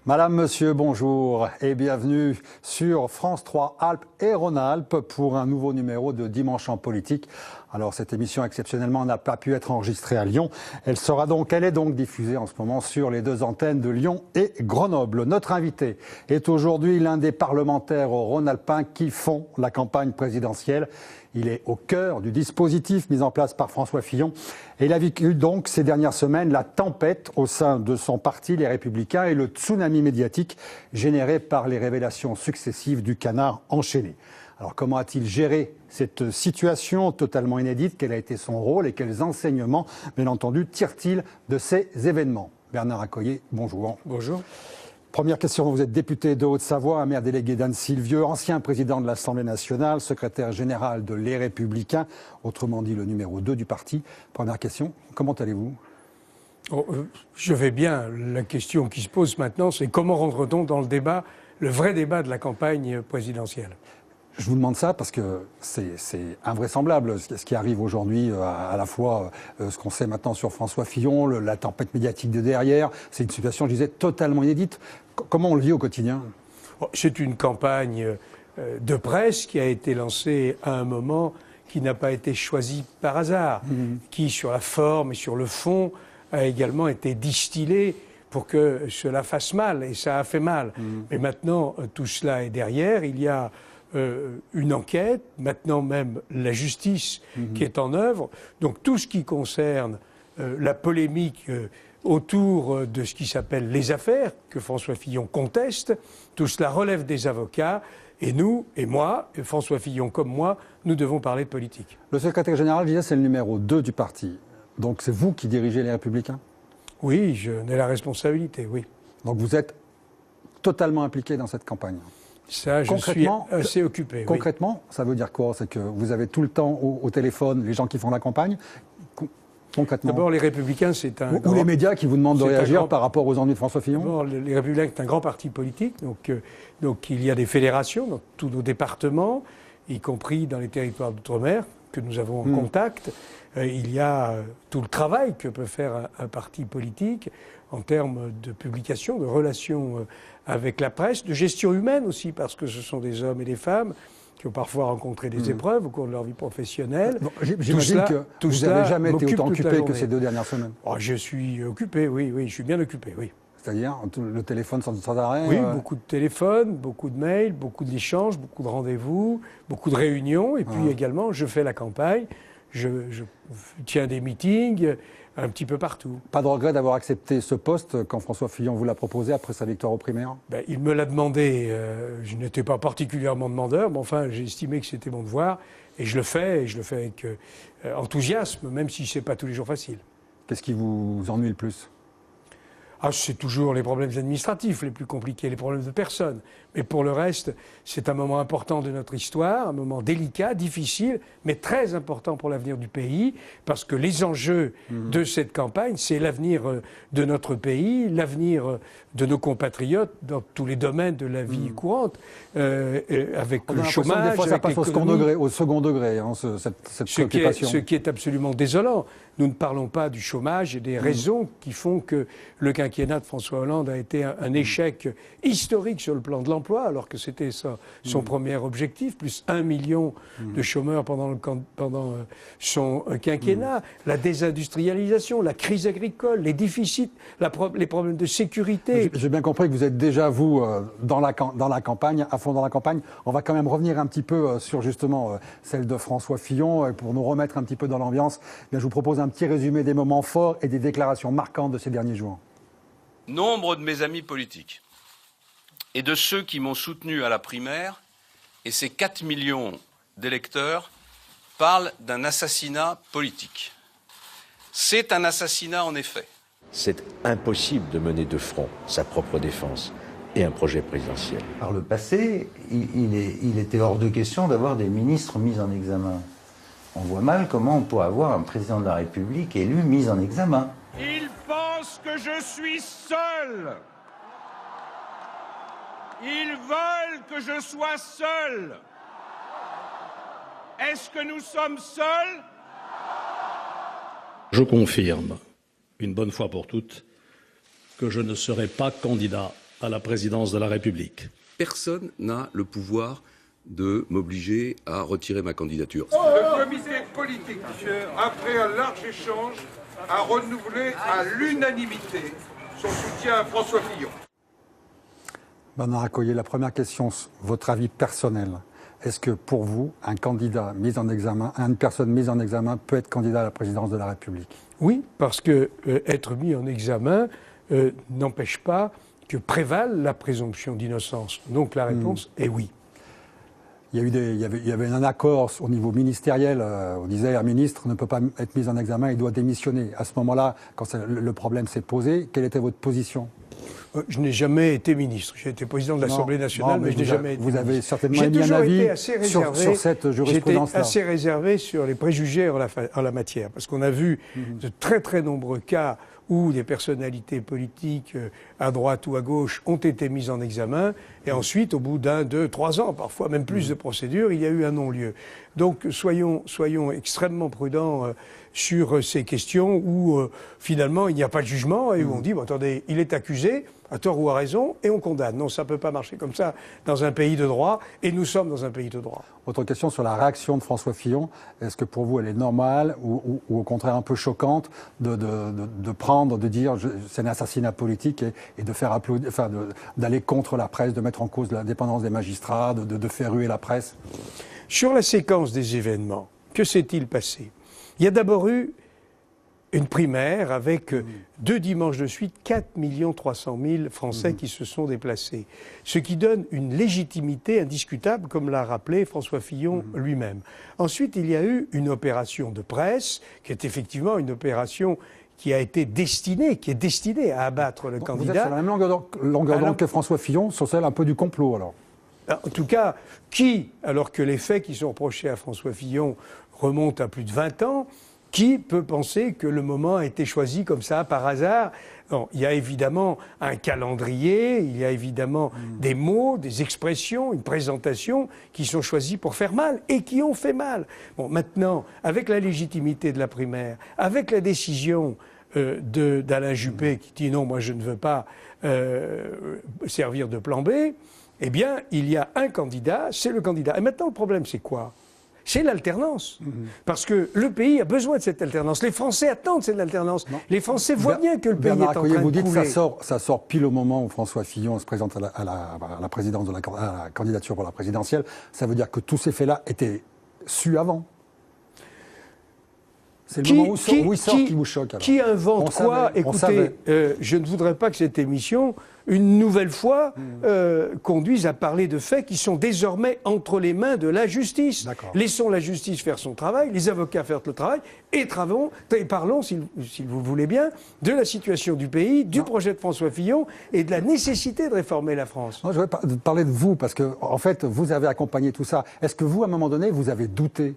Madame, Monsieur, bonjour et bienvenue sur France 3 Alpes et Rhône-Alpes pour un nouveau numéro de Dimanche en politique. Alors cette émission exceptionnellement n'a pas pu être enregistrée à Lyon. Elle est donc diffusée en ce moment sur les deux antennes de Lyon et Grenoble. Notre invité est aujourd'hui l'un des parlementaires rhône-alpins qui font la campagne présidentielle. Il est au cœur du dispositif mis en place par François Fillon et il a vécu donc ces dernières semaines la tempête au sein de son parti, les Républicains, et le tsunami médiatique généré par les révélations successives du canard enchaîné. Alors comment a-t-il géré cette situation totalement inédite? Quel a été son rôle et quels enseignements, bien entendu, tire-t-il de ces événements? Bernard Accoyer, bonjour. Bonjour. Première question, vous êtes député de Haute-Savoie, maire délégué d'Anne-Sylvieux, ancien président de l'Assemblée nationale, secrétaire général de Les Républicains, autrement dit le numéro 2 du parti. Première question, comment allez-vous? Je vais bien. La question qui se pose maintenant, c'est comment rentre-t-on dans le débat, le vrai débat de la campagne présidentielle? Je vous demande ça parce que c'est invraisemblable ce qui arrive aujourd'hui, à la fois ce qu'on sait maintenant sur François Fillon, la tempête médiatique de derrière. C'est une situation, je disais, totalement inédite. Comment on le vit au quotidien? C'est une campagne de presse qui a été lancée à un moment qui n'a pas été choisi par hasard, qui, sur la forme et sur le fond, a également été distillée pour que cela fasse mal, et ça a fait mal. Mais maintenant, tout cela est derrière. Il y a une enquête, maintenant même la justice qui est en œuvre. Donc tout ce qui concerne la polémique autour de ce qui s'appelle les affaires, que François Fillon conteste, tout cela relève des avocats. Et nous, et moi, et François Fillon comme moi, nous devons parler de politique. Le secrétaire général, je disais, c'est le numéro 2 du parti. Donc c'est vous qui dirigez les Républicains? Oui, j'en ai la responsabilité, oui. Donc vous êtes totalement impliqué dans cette campagne? Ça, je suis assez occupé. Concrètement, oui. Ça veut dire quoi? C'est que vous avez tout le temps au téléphone les gens qui font la campagne? Concrètement. D'abord, les Républicains, c'est un... Ou les médias qui vous demandent de réagir par rapport aux ennuis de François Fillon? D'abord, les Républicains, c'est un grand parti politique. Donc il y a des fédérations dans tous nos départements, y compris dans les territoires d'outre-mer, que nous avons en contact. Il y a tout le travail que peut faire un parti politique en termes de publication, de relations avec la presse, de gestion humaine aussi, parce que ce sont des hommes et des femmes qui ont parfois rencontré des épreuves au cours de leur vie professionnelle. J'imagine que vous n'avez jamais été autant occupé que ces 2 dernières semaines. Je suis occupé, oui, je suis bien occupé, oui. C'est-à-dire le téléphone sans arrêt? Oui, beaucoup de téléphones, beaucoup de mails, beaucoup d'échanges, beaucoup de rendez-vous, beaucoup de réunions. Et puis également, je fais la campagne, je tiens des meetings un petit peu partout. Pas de regret d'avoir accepté ce poste quand François Fillon vous l'a proposé après sa victoire aux primaires? Il me l'a demandé. Je n'étais pas particulièrement demandeur, mais enfin, j'ai estimé que c'était mon devoir. Et je le fais avec enthousiasme, même si ce n'est pas tous les jours facile. Qu'est-ce qui vous ennuie le plus? C'est toujours les problèmes administratifs les plus compliqués, les problèmes de personnes. Mais pour le reste, c'est un moment important de notre histoire, un moment délicat, difficile, mais très important pour l'avenir du pays, parce que les enjeux de cette campagne, c'est l'avenir de notre pays, l'avenir de nos compatriotes dans tous les domaines de la vie courante, avec le chômage, des fois, ça passe au second degré, cette préoccupation. Ce qui est absolument désolant. Nous ne parlons pas du chômage et des raisons qui font que le quinquennat de François Hollande a été un échec historique sur le plan de l'emploi, alors que c'était son premier objectif, plus 1 million de chômeurs pendant son quinquennat, la désindustrialisation, la crise agricole, les déficits, les problèmes de sécurité. J'ai bien compris que vous êtes déjà, vous, dans la campagne, à fond dans la campagne. On va quand même revenir un petit peu sur justement celle de François Fillon, pour nous remettre un petit peu dans l'ambiance. Je vous propose un petit résumé des moments forts et des déclarations marquantes de ces derniers jours. Nombre de mes amis politiques et de ceux qui m'ont soutenu à la primaire, et ces 4 millions d'électeurs, parlent d'un assassinat politique. C'est un assassinat en effet. C'est impossible de mener de front sa propre défense et un projet présidentiel. Par le passé, il était hors de question d'avoir des ministres mis en examen. On voit mal comment on peut avoir un président de la République élu mis en examen. Ils pensent que je suis seul. Ils veulent que je sois seul. Est-ce que nous sommes seuls? Je confirme, une bonne fois pour toutes, que je ne serai pas candidat à la présidence de la République. Personne n'a le pouvoir de m'obliger à retirer ma candidature. Le comité politique, après un large échange, a renouvelé à l'unanimité son soutien à François Fillon. Bernard Accoyer, la première question, votre avis personnel. Est-ce que pour vous, un candidat mis en examen, une personne mise en examen peut être candidat à la présidence de la République? Oui, parce que être mis en examen n'empêche pas que prévale la présomption d'innocence. Donc la réponse est oui. Il y avait un accord au niveau ministériel. On disait un ministre ne peut pas être mis en examen, il doit démissionner. À ce moment-là, quand le problème s'est posé, quelle était votre position? Je n'ai jamais été ministre. J'ai été président de l'Assemblée nationale, mais je n'ai jamais été ministre. Vous avez certainement émis un avis sur cette jurisprudence-là. J'étais assez réservé sur les préjugés en la matière, parce qu'on a vu de très très nombreux cas où des personnalités politiques à droite ou à gauche ont été mises en examen, et ensuite, au bout d'1, 2, 3 ans, parfois même plus de procédures, il y a eu un non-lieu. Donc soyons extrêmement prudents sur ces questions où finalement il n'y a pas de jugement et où on dit bon, attendez, il est accusé, à tort ou à raison, et on condamne. Non, ça ne peut pas marcher comme ça dans un pays de droit, et nous sommes dans un pays de droit. Autre question sur la réaction de François Fillon. Est-ce que pour vous elle est normale ou au contraire un peu choquante de dire c'est un assassinat politique et de faire applaudir, enfin d'aller contre la presse, de mettre en cause l'indépendance des magistrats, de faire ruer la presse? Sur la séquence des événements, que s'est-il passé? Il y a d'abord eu une primaire avec 2 dimanches de suite, 4 300 000 Français qui se sont déplacés. Ce qui donne une légitimité indiscutable, comme l'a rappelé François Fillon lui-même. Ensuite, il y a eu une opération de presse, qui est effectivement une opération qui est destinée à abattre le candidat. Vous êtes sur la même longueur d'onde que François Fillon, sur celle un peu du complot alors? En tout cas, alors que les faits qui sont reprochés à François Fillon remontent à plus de 20 ans, qui peut penser que le moment a été choisi comme ça, par hasard? Non, il y a évidemment un calendrier, il y a évidemment des mots, des expressions, une présentation qui sont choisis pour faire mal et qui ont fait mal. Bon, maintenant, avec la légitimité de la primaire, avec la décision d'Alain Juppé qui dit non, moi je ne veux pas servir de plan B, eh bien, il y a un candidat, c'est le candidat. Et maintenant, le problème, c'est quoi? C'est l'alternance. Parce que le pays a besoin de cette alternance. Les Français attendent cette alternance. Les Français voient bien que le pays est en train de couler. Vous dites que ça sort pile au moment où François Fillon se présente à la présidence à la candidature pour la présidentielle. Ça veut dire que tous ces faits-là étaient su avant. C'est le moment où il sort qui vous choque. Alors. Qui invente quoi? Écoutez, je ne voudrais pas que cette émission, une nouvelle fois, conduise à parler de faits qui sont désormais entre les mains de la justice. Laissons la justice faire son travail, les avocats faire le travail, et parlons, si vous voulez bien, de la situation du pays, du projet de François Fillon et de la nécessité de réformer la France. Non, je voudrais parler de vous, parce que, en fait, vous avez accompagné tout ça. Est-ce que vous, à un moment donné, vous avez douté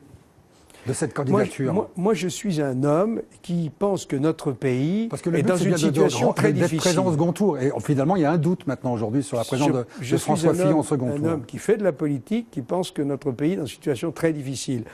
de cette candidature? Moi, je suis un homme qui pense que notre pays est dans une situation très difficile. D'être présent au second tour. Et finalement, il y a un doute maintenant aujourd'hui sur la présence de François Fillon au second tour. Je suis un homme qui fait de la politique, qui pense que notre pays est dans une situation très difficile.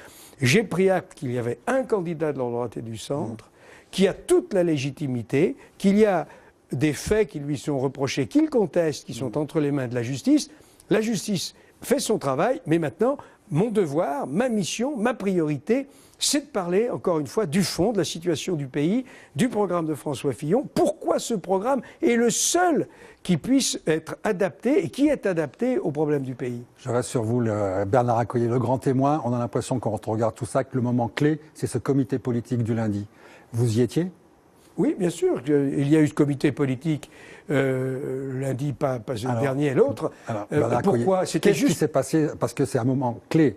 J'ai pris acte qu'il y avait un candidat de la droite et du centre qui a toute la légitimité, qu'il y a des faits qui lui sont reprochés, qu'il conteste, qui sont entre les mains de la justice. La justice fait son travail, mais maintenant, mon devoir, ma mission, ma priorité, c'est de parler, encore une fois, du fond, de la situation du pays, du programme de François Fillon. Pourquoi ce programme est le seul qui puisse être adapté et qui est adapté aux problèmes du pays? Je reste sur vous, Bernard Accoyer, le grand témoin. On a l'impression, quand on regarde tout ça, que le moment clé, c'est ce comité politique du lundi. Vous y étiez? Oui, bien sûr. Il y a eu ce comité politique lundi, pas le dernier et l'autre. Pourquoi? Qu'est-ce qui s'est passé? Parce que c'est un moment clé.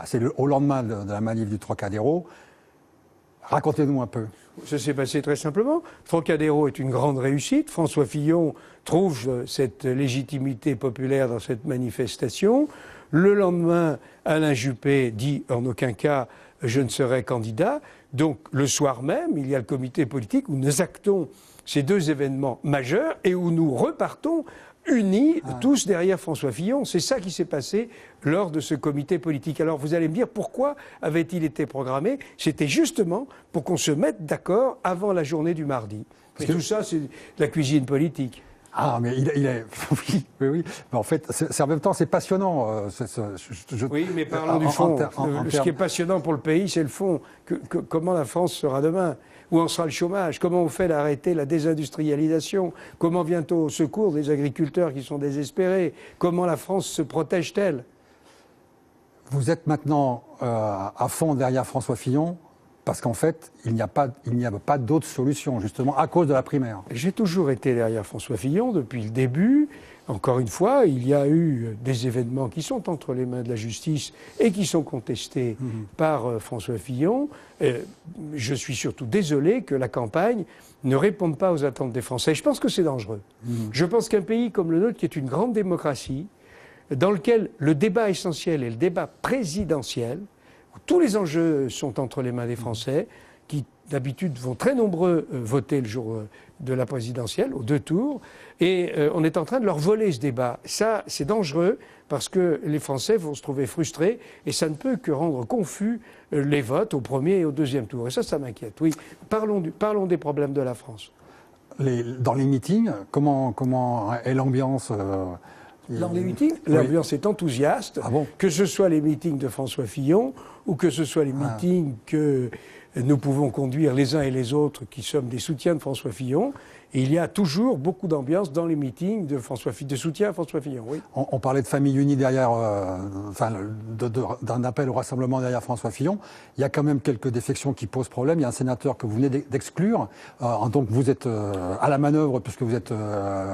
C'est au lendemain de la manif du Trocadéro. Racontez-nous un peu. Ça s'est passé très simplement. Trocadéro est une grande réussite. François Fillon trouve cette légitimité populaire dans cette manifestation. Le lendemain, Alain Juppé dit en aucun cas je ne serai candidat. Donc le soir même, il y a le comité politique où nous actons ces 2 événements majeurs et où nous repartons unis tous derrière François Fillon. C'est ça qui s'est passé lors de ce comité politique. Alors vous allez me dire pourquoi avait-il été programmé? C'était justement pour qu'on se mette d'accord avant la journée du mardi. Et tout ça, c'est de la cuisine politique. Ah, mais il est... Oui, oui, oui. Mais en fait, en même temps, c'est passionnant. Oui, mais parlons du fond. Ce qui est passionnant pour le pays, c'est le fond. Comment la France sera demain? Où en sera le chômage? Comment on fait d'arrêter la désindustrialisation? Comment vient-on au secours des agriculteurs qui sont désespérés? Comment la France se protège-t-elle? Vous êtes maintenant à fond derrière François Fillon, parce qu'en fait, il n'y a pas d'autre solution, justement, à cause de la primaire. J'ai toujours été derrière François Fillon depuis le début. Encore une fois, il y a eu des événements qui sont entre les mains de la justice et qui sont contestés par François Fillon. Je suis surtout désolé que la campagne ne réponde pas aux attentes des Français. Je pense que c'est dangereux. Je pense qu'un pays comme le nôtre, qui est une grande démocratie, dans lequel le débat essentiel est le débat présidentiel, où tous les enjeux sont entre les mains des Français, qui d'habitude vont très nombreux voter le jour de la présidentielle, aux 2 tours, et on est en train de leur voler ce débat. Ça, c'est dangereux, parce que les Français vont se trouver frustrés, et ça ne peut que rendre confus les votes au premier et au deuxième tour. Et ça m'inquiète. Oui, parlons des problèmes de la France. Dans les meetings, comment est l'ambiance Dans les meetings, l'ambiance est enthousiaste, que ce soit les meetings de François Fillon ou que ce soit les meetings que nous pouvons conduire les uns et les autres qui sommes des soutiens de François Fillon. Et il y a toujours beaucoup d'ambiance dans les meetings de soutien à François Fillon. Oui. On parlait de famille unie derrière, d'un appel au rassemblement derrière François Fillon. Il y a quand même quelques défections qui posent problème. Il y a un sénateur que vous venez d'exclure. Donc vous êtes à la manœuvre puisque vous êtes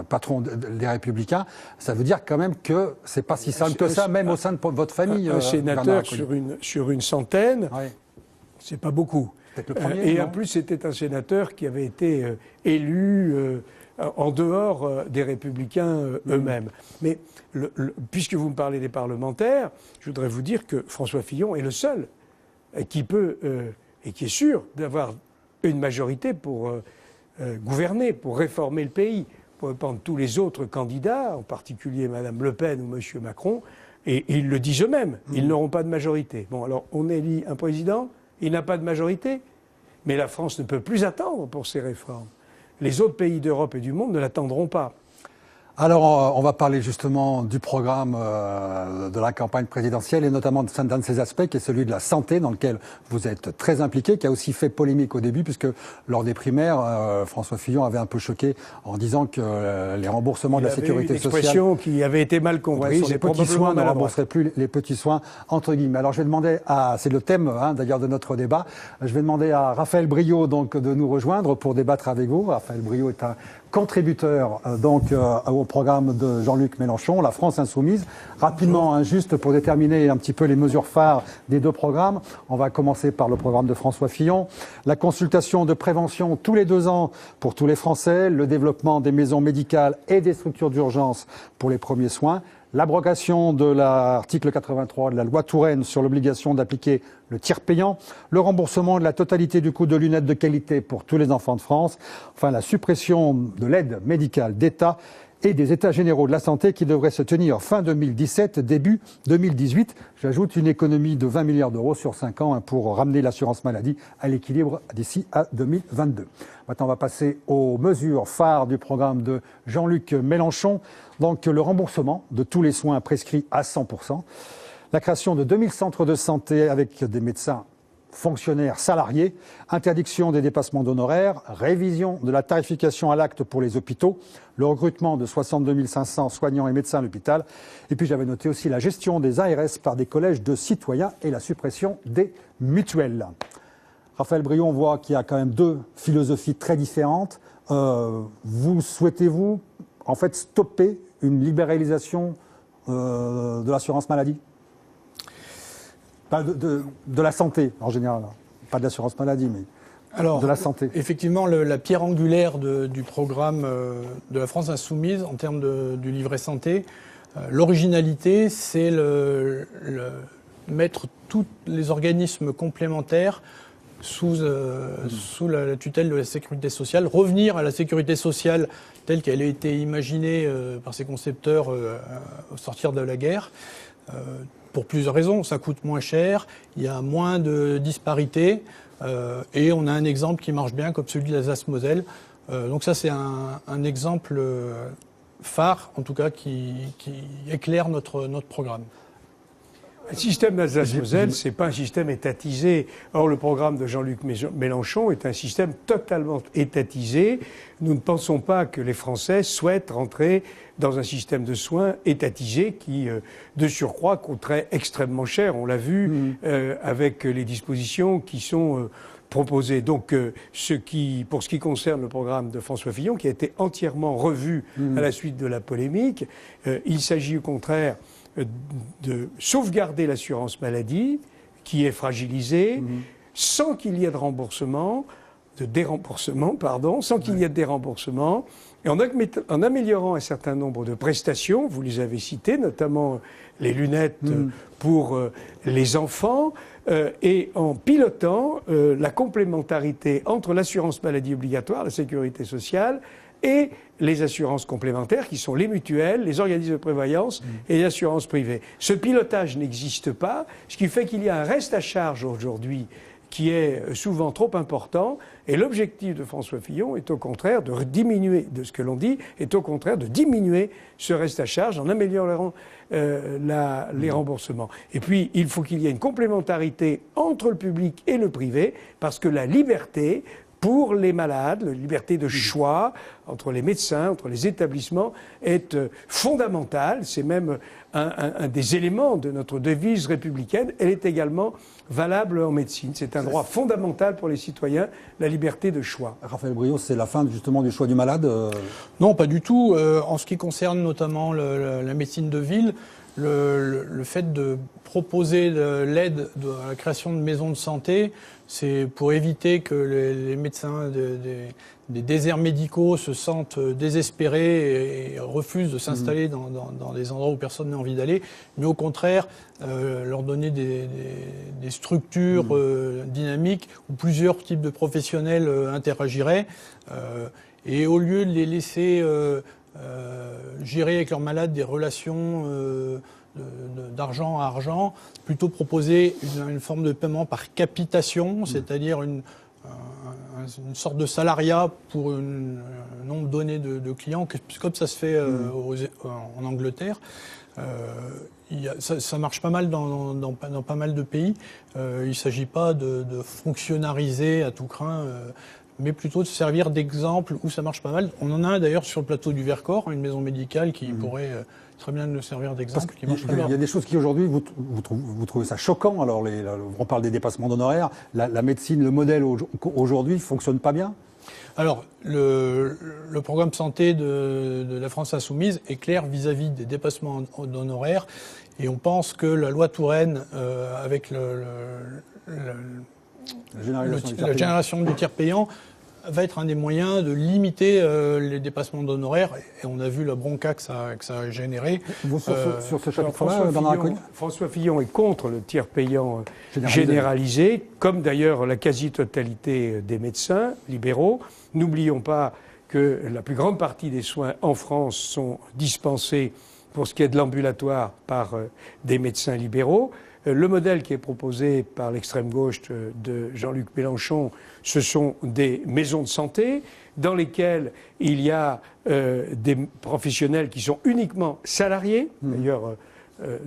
patron des Républicains. Ça veut dire quand même que c'est pas si simple que ça, même au sein de votre famille. Un sénateur sur une centaine, c'est pas beaucoup. Le premier, et en plus, c'était un sénateur qui avait été élu en dehors des Républicains eux-mêmes. Mais puisque vous me parlez des parlementaires, je voudrais vous dire que François Fillon est le seul qui peut et qui est sûr d'avoir une majorité pour gouverner, pour réformer le pays. Pour répondre tous les autres candidats, en particulier Mme Le Pen ou M. Macron, et ils le disent eux-mêmes, ils n'auront pas de majorité. Bon, alors on élit un président, il n'a pas de majorité, mais la France ne peut plus attendre pour ces réformes. Les autres pays d'Europe et du monde ne l'attendront pas. Alors, on va parler justement du programme de la campagne présidentielle et notamment d'un de ces aspects qui est celui de la santé, dans lequel vous êtes très impliqué, qui a aussi fait polémique au début, puisque lors des primaires, François Fillon avait un peu choqué en disant que les remboursements de la sécurité sociale... une expression qui avait été mal comprise. Les petits soins ne rembourseraient plus les petits soins, entre guillemets. Alors, je vais demander c'est le thème d'ailleurs de notre débat, je vais demander à Raphaël Briot donc, de nous rejoindre pour débattre avec vous. Raphaël Briot est un contributeur au programme de Jean-Luc Mélenchon, la France Insoumise. Rapidement, juste pour déterminer un petit peu les mesures phares des 2 programmes, on va commencer par le programme de François Fillon. La consultation de prévention tous les 2 ans pour tous les Français, le développement des maisons médicales et des structures d'urgence pour les premiers soins, l'abrogation de l'article 83 de la loi Touraine sur l'obligation d'appliquer le tiers payant, le remboursement de la totalité du coût de lunettes de qualité pour tous les enfants de France, enfin la suppression de l'aide médicale d'État et des États généraux de la santé qui devraient se tenir fin 2017, début 2018. J'ajoute une économie de 20 milliards d'euros sur 5 ans pour ramener l'assurance maladie à l'équilibre d'ici à 2022. Maintenant, on va passer aux mesures phares du programme de Jean-Luc Mélenchon. Donc, le remboursement de tous les soins prescrits à 100%. La création de 2000 centres de santé avec des médecins fonctionnaires salariés, interdiction des dépassements d'honoraires, révision de la tarification à l'acte pour les hôpitaux, le recrutement de 62 500 soignants et médecins à l'hôpital, et puis j'avais noté aussi la gestion des ARS par des collèges de citoyens et la suppression des mutuelles. Raphaël Briot, on voit qu'il y a quand même 2 philosophies très différentes. Souhaitez-vous en fait stopper une libéralisation de l'assurance maladie ? Pas de la santé, en général. Pas de l'assurance maladie, mais de la santé. Effectivement, la pierre angulaire du programme de la France Insoumise, en termes du livret santé, l'originalité, c'est mettre tous les organismes complémentaires sous la tutelle de la sécurité sociale, revenir à la sécurité sociale telle qu'elle a été imaginée par ses concepteurs au sortir de la guerre. Pour plusieurs raisons, ça coûte moins cher, il y a moins de disparités et on a un exemple qui marche bien comme celui de l'Alsace-Moselle. Donc ça c'est un exemple phare, en tout cas, qui éclaire notre programme. Le système d'Alsace-Moselle, c'est pas un système étatisé. Or, le programme de Jean-Luc Mélenchon est un système totalement étatisé. Nous ne pensons pas que les Français souhaitent rentrer dans un système de soins étatisé qui, de surcroît, coûterait extrêmement cher. On l'a vu avec les dispositions qui sont proposées. Donc, pour ce qui concerne le programme de François Fillon, qui a été entièrement revu à la suite de la polémique, il s'agit au contraire de sauvegarder l'assurance maladie, qui est fragilisée, sans qu'il y ait de déremboursement, sans qu'il y ait de déremboursement, et en améliorant un certain nombre de prestations, vous les avez citées, notamment les lunettes pour les enfants, et en pilotant la complémentarité entre l'assurance maladie obligatoire, la sécurité sociale, et les assurances complémentaires qui sont les mutuelles, les organismes de prévoyance et les assurances privées. Ce pilotage n'existe pas, ce qui fait qu'il y a un reste à charge aujourd'hui qui est souvent trop important, et l'objectif de François Fillon est au contraire de diminuer, de ce que l'on dit, est au contraire de diminuer ce reste à charge en améliorant les remboursements. Et puis, il faut qu'il y ait une complémentarité entre le public et le privé, parce que la liberté pour les malades, la liberté de choix entre les médecins, entre les établissements, est fondamentale. C'est même un des éléments de notre devise républicaine. Elle est également valable en médecine. C'est un droit fondamental pour les citoyens, la liberté de choix. Raphaël Briot, c'est la fin justement du choix du malade Non, pas du tout. En ce qui concerne notamment la médecine de ville, le fait de proposer l'aide à la création de maisons de santé, c'est pour éviter que les médecins des déserts médicaux se sentent désespérés et refusent de s'installer dans des endroits où personne n'a envie d'aller, mais au contraire leur donner des structures dynamiques où plusieurs types de professionnels interagiraient, et au lieu de les laisser gérer avec leurs malades des relations d'argent à argent, plutôt proposer une forme de paiement par capitation, c'est-à-dire une sorte de salariat pour un nombre donné de clients, comme ça se fait en Angleterre. Ça marche pas mal dans pas mal de pays. Il ne s'agit pas de fonctionnariser à tout crin, mais plutôt de servir d'exemple où ça marche pas mal. On en a un d'ailleurs sur le plateau du Vercors, une maison médicale qui pourrait très bien nous servir d'exemple. Il y a des choses qui aujourd'hui, vous trouvez ça choquant. Alors, on parle des dépassements d'honoraires. La médecine, le modèle aujourd'hui ne fonctionne pas bien. Alors, le programme santé de la France Insoumise est clair vis-à-vis des dépassements d'honoraires. Et on pense que la loi Touraine, avec la génération du tiers payant, va être un des moyens de limiter les dépassements d'honoraires. Et on a vu la bronca que ça a généré. Sur ce chapitre-là, François Fillon est contre le tiers payant généralisé, comme d'ailleurs la quasi-totalité des médecins libéraux. N'oublions pas que la plus grande partie des soins en France sont dispensés, pour ce qui est de l'ambulatoire, par des médecins libéraux. Le modèle qui est proposé par l'extrême gauche de Jean-Luc Mélenchon, ce sont des maisons de santé dans lesquelles il y a des professionnels qui sont uniquement salariés. D'ailleurs,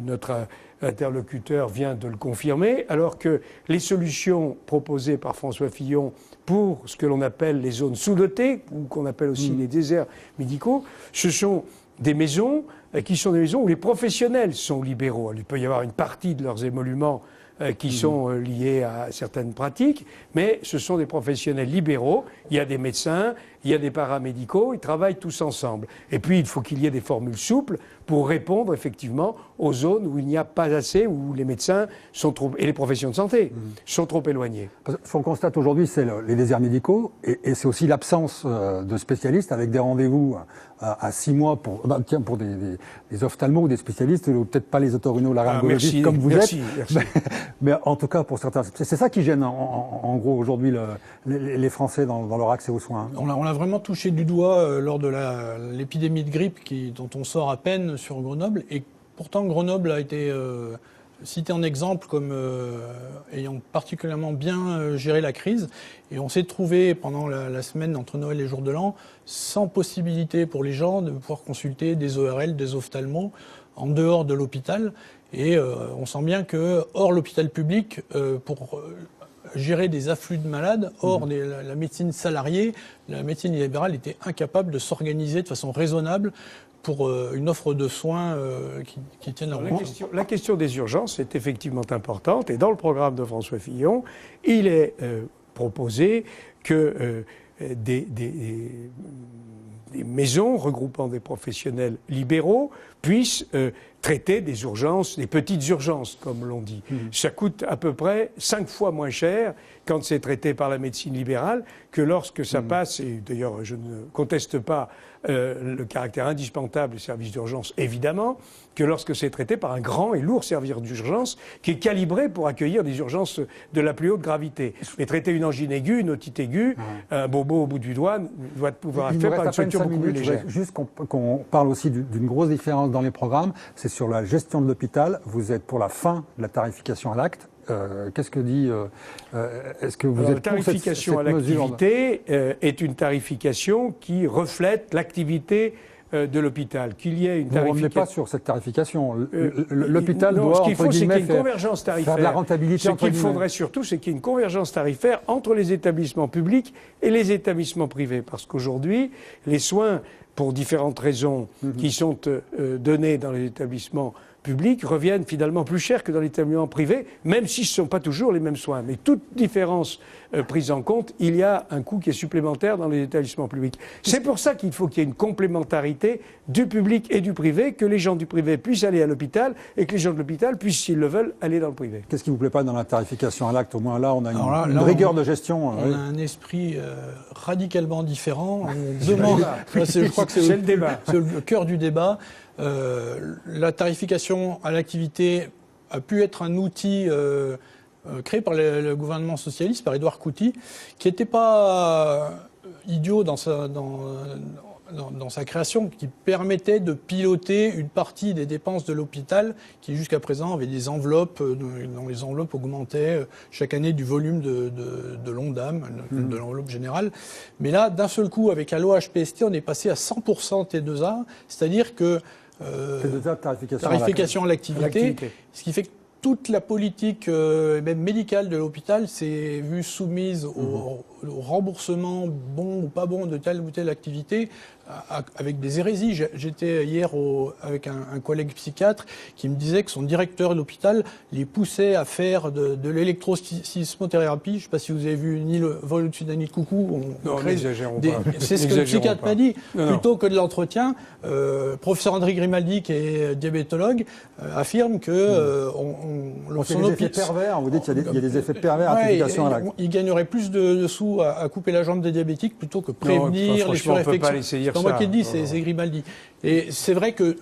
notre interlocuteur vient de le confirmer, alors que les solutions proposées par François Fillon pour ce que l'on appelle les zones sous-dotées, ou qu'on appelle aussi les déserts médicaux, ce sont des maisons qui sont des maisons où les professionnels sont libéraux. Il peut y avoir une partie de leurs émoluments qui sont liés à certaines pratiques, mais ce sont des professionnels libéraux. Il y a des médecins, il y a des paramédicaux, ils travaillent tous ensemble. Et puis, il faut qu'il y ait des formules souples pour répondre effectivement aux zones où il n'y a pas assez, où les médecins sont trop, et les professions de santé sont trop éloignées. Ce qu'on constate aujourd'hui, c'est les déserts médicaux, et c'est aussi l'absence de spécialistes avec des rendez-vous à 6 mois pour des ophtalmos ou des spécialistes, ou peut-être pas les otorhinolaryngologistes comme vous êtes. Merci. Mais en tout cas, pour certains, c'est ça qui gêne en gros aujourd'hui les Français dans leur accès aux soins. On l'a vraiment touché du doigt lors de l'épidémie de grippe dont on sort à peine sur Grenoble, et pourtant Grenoble a été cité en exemple comme ayant particulièrement bien géré la crise. Et on s'est trouvé pendant la semaine entre Noël et Jour de l'An sans possibilité pour les gens de pouvoir consulter des ORL, des ophtalmos en dehors de l'hôpital. Et on sent bien que, hors l'hôpital public, pour gérer des afflux de malades, hors la médecine salariée, la médecine libérale était incapable de s'organiser de façon raisonnable pour une offre de soins qui tienne la route. La question des urgences est effectivement importante et dans le programme de François Fillon, il est proposé que des maisons regroupant des professionnels libéraux puissent traiter des urgences, des petites urgences, comme l'on dit. Ça coûte à peu près 5 fois moins cher quand c'est traité par la médecine libérale que lorsque ça passe, et d'ailleurs je ne conteste pas le caractère indispensable des services d'urgence, évidemment, que lorsque c'est traité par un grand et lourd service d'urgence qui est calibré pour accueillir des urgences de la plus haute gravité. Mais traiter une angine aiguë, une otite aiguë, un bobo au bout du doigt doit pouvoir être fait par une structure beaucoup plus légère. Juste qu'on parle aussi d'une grosse différence dans les programmes, c'est sur la gestion de l'hôpital. Vous êtes pour la fin de la tarification à l'acte. Qu'est-ce que dit est-ce que vous êtes pour cette tarification à l'activité est une tarification qui reflète l'activité de l'hôpital. Qu'il y ait une tarification. Vous ne revenez pas sur cette tarification. L'hôpital doit, ce qu'il faut, c'est qu'il y ait une convergence tarifaire. Faire de la rentabilité. Ce qu'il faudrait surtout, c'est qu'il y ait une convergence tarifaire entre les établissements publics et les établissements privés. Parce qu'aujourd'hui, les soins, pour différentes raisons qui sont donnés dans les établissements publics, reviennent finalement plus cher que dans l'établissement privé, même si ce ne sont pas toujours les mêmes soins. Mais toute différence prise en compte, il y a un coût qui est supplémentaire dans les établissements publics. C'est pour ça qu'il faut qu'il y ait une complémentarité du public et du privé, que les gens du privé puissent aller à l'hôpital et que les gens de l'hôpital puissent, s'ils le veulent, aller dans le privé. Qu'est-ce qui ne vous plaît pas dans la tarification à l'acte? Au moins là, on a une rigueur de gestion. On a un esprit radicalement différent. On demande, je crois que c'est le débat. C'est le cœur du débat. La tarification à l'activité a pu être un outil créé par le gouvernement socialiste, par Édouard Couty, qui n'était pas idiot dans sa création, qui permettait de piloter une partie des dépenses de l'hôpital, qui jusqu'à présent avait des enveloppes, dont les enveloppes augmentaient chaque année du volume de l'ONDAM, de l'enveloppe générale. Mais là, d'un seul coup, avec la loi HPST, on est passé à 100% T2A, c'est-à-dire que tarification à l'activité, ce qui fait que toute la politique, même médicale de l'hôpital, s'est vue soumise au remboursement bon ou pas bon de telle ou telle activité, avec des hérésies. J'étais hier avec un collègue psychiatre qui me disait que son directeur de l'hôpital les poussait à faire de l'électrosismothérapie. Je ne sais pas si vous avez vu ni le vol au-dessus d'un nid de coucou. C'est ce que le psychiatre m'a dit. Plutôt que de l'entretien, professeur André Grimaldi, qui est diabétologue, affirme que son effets pervers. Vous dites qu'il y a des effets pervers à l'application à l'acte. Il gagnerait plus de sous à couper la jambe des diabétiques plutôt que prévenir les surinfections. C'est pas moi qui le dis, c'est Grimaldi. Et c'est vrai que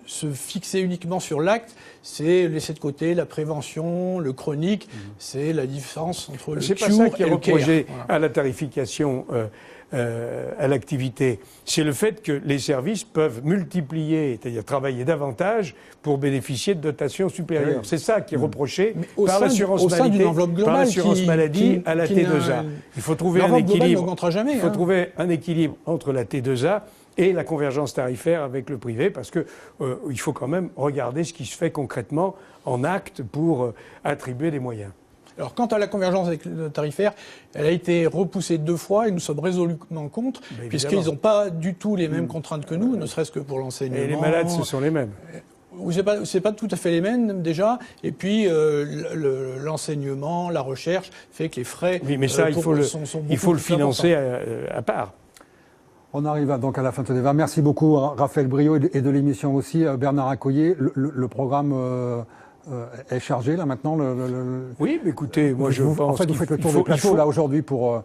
se fixer uniquement sur l'acte, c'est laisser de côté la prévention, le chronique. C'est la différence entre le cure et le care. C'est pas ça qui est reproché à la tarification à l'activité. C'est le fait que les services peuvent multiplier, c'est-à-dire travailler davantage pour bénéficier de dotations supérieures. C'est ça qui est reproché par l'assurance maladie à la T2A. Il faut trouver un équilibre. Il faut trouver un équilibre entre la T2A et la convergence tarifaire avec le privé, parce que il faut quand même regarder ce qui se fait concrètement en acte pour attribuer des moyens. Alors, quant à la convergence tarifaire, elle a été repoussée 2 fois et nous sommes résolument contre, puisqu'ils n'ont pas du tout les mêmes contraintes que nous, ne serait-ce que pour l'enseignement. Et les malades, ce sont les mêmes. C'est pas tout à fait les mêmes déjà. Et puis l'enseignement, la recherche fait que les frais. Oui, mais ça, il faut le financer à part. On arrive donc à la fin de ce débat. Merci beaucoup, Raphaël Briot, et de l'émission aussi, Bernard Accoyer. Le programme est chargé là maintenant. Oui, mais écoutez, moi je pense. En fait, vous faites le tour des plateaux là aujourd'hui pour.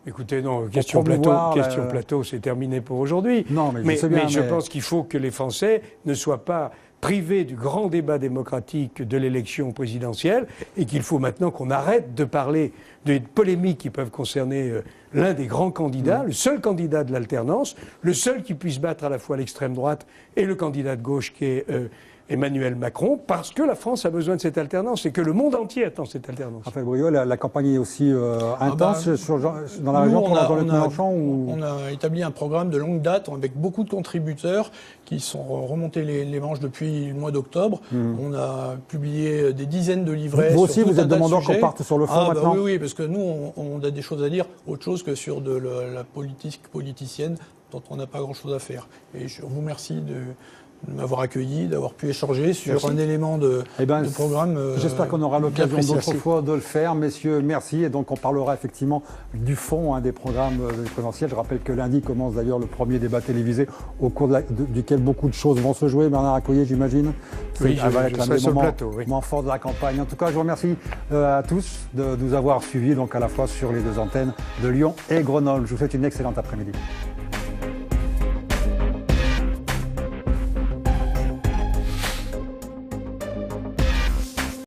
Écoutez, non, question plateau, c'est terminé pour aujourd'hui. Non, mais je pense qu'il faut que les Français ne soient pas privés du grand débat démocratique de l'élection présidentielle et qu'il faut maintenant qu'on arrête de parler de polémiques qui peuvent concerner l'un des grands candidats, le seul candidat de l'alternance, le seul qui puisse battre à la fois l'extrême droite et le candidat de gauche qui est Emmanuel Macron, parce que la France a besoin de cette alternance et que le monde entier attend cette alternance. Raphaël Briot, la campagne est aussi intense dans la région pour Jean-Luc Mélenchon On a établi un programme de longue date avec beaucoup de contributeurs qui sont remontés les manches depuis le mois d'octobre. On a publié des dizaines de livrets. Vous aussi, vous êtes demandeur qu'on parte sur le fond maintenant. Oui, parce que nous, on a des choses à dire, autre chose que sur de la politique politicienne dont on n'a pas grand-chose à faire. Et je vous remercie de m'avoir accueilli, d'avoir pu échanger sur un élément de programme. J'espère qu'on aura l'occasion d'autres fois de le faire. Messieurs, merci. Et donc, on parlera effectivement du fond des programmes présidentiels. Je rappelle que lundi commence d'ailleurs le premier débat télévisé au cours duquel beaucoup de choses vont se jouer. Bernard Accoyer, j'imagine. Oui, je serai sur le plateau. Moment fort de la campagne. En tout cas, je vous remercie à tous de nous avoir suivis donc à la fois sur les deux antennes de Lyon et Grenoble. Je vous souhaite une excellente après-midi.